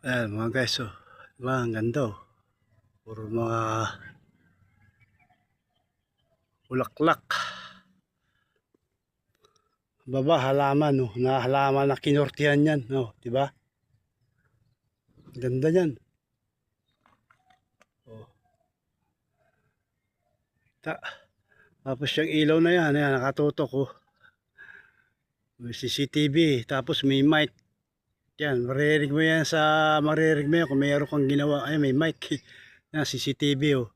Ayan mga guys, oh. Diba, ang ganda, oh. Puro mga bulaklak. Baba, halaman, oh. Na halaman na kinortihan yan, oh. Diba? Ganda yan. Oh. Tapos yung ilaw na yan, ayan, nakatutok, oh. May CCTV, tapos may mic. Yan, maririnig mo yan kung mayroon kang ginawa. Ay, may mic. Yan, CCTV, oh.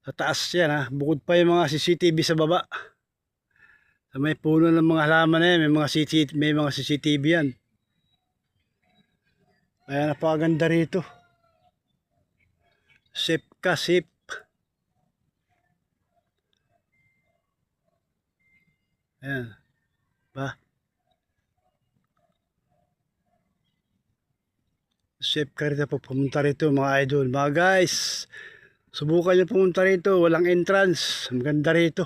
Sa taas yan, ha. Bukod pa yung mga CCTV sa baba. Sa may puno ng mga halaman na yan, may mga CCTV yan. Kaya napakaganda rito. Safe ka, safe. Ayan. Ba? Safe ka rito pag pumunta rito mga idol. Mga guys, subukan nyo pumunta rito. Walang entrance. Maganda rito.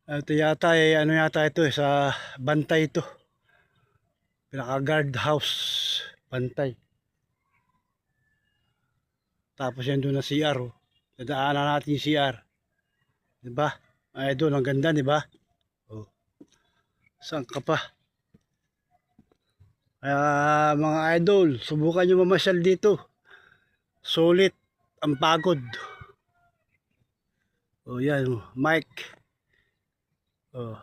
Ito yata ano yata ito sa Bantay ito. Pinaka guard house. Bantay. Tapos yan doon na CR, oh. Dadaanan natin yung CR. Diba? Idol, ang ganda, diba? Oh. Saan ka pa? Kaya mga idol, subukan nyo mamasyal dito. Sulit ang pagod. Oh, yan, oh. Mike. Oh.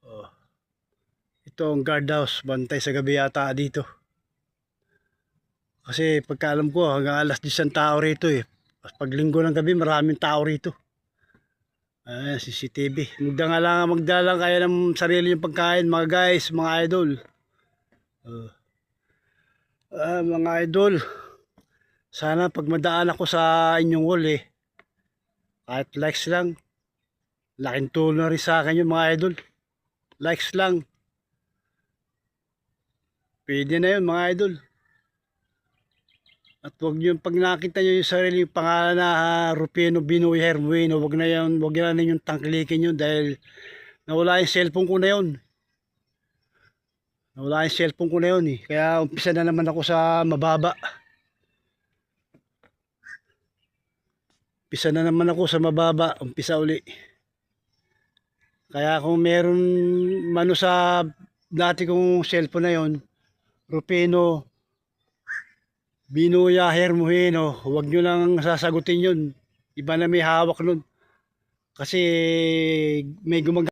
Oh. Ito ang guardhouse, bantay sa gabi yata dito. Kasi pagkaalam ko hanggang alas 10 ang tao rito, eh. Pag linggo ng gabi maraming tao rito. Ayan, CCTV. Magdala lang kayo ng sarili yung pagkain mga guys, mga idol. Mga idol, sana pag madaan ako sa inyong wall, eh, kahit likes lang, laking tulong na rin sa akin yung mga idol. Likes lang, pwede na yun mga idol. At wag nyo, pag nakita nyo yung sarili yung pangalan na Rufino Binoy Hermuino, wag na ninyong tangkilikin yun dahil nawala yung cellphone ko na yun. Nawala yung cellphone ko na yun, eh. Kaya umpisa na naman ako sa mababa. Umpisa uli. Kaya kung meron mano sa dati kong cellphone na yon, Rufino Binoy Hermuino, huwag nyo lang sasagutin yun. Iba na may hawak nun. Kasi may gumagamit.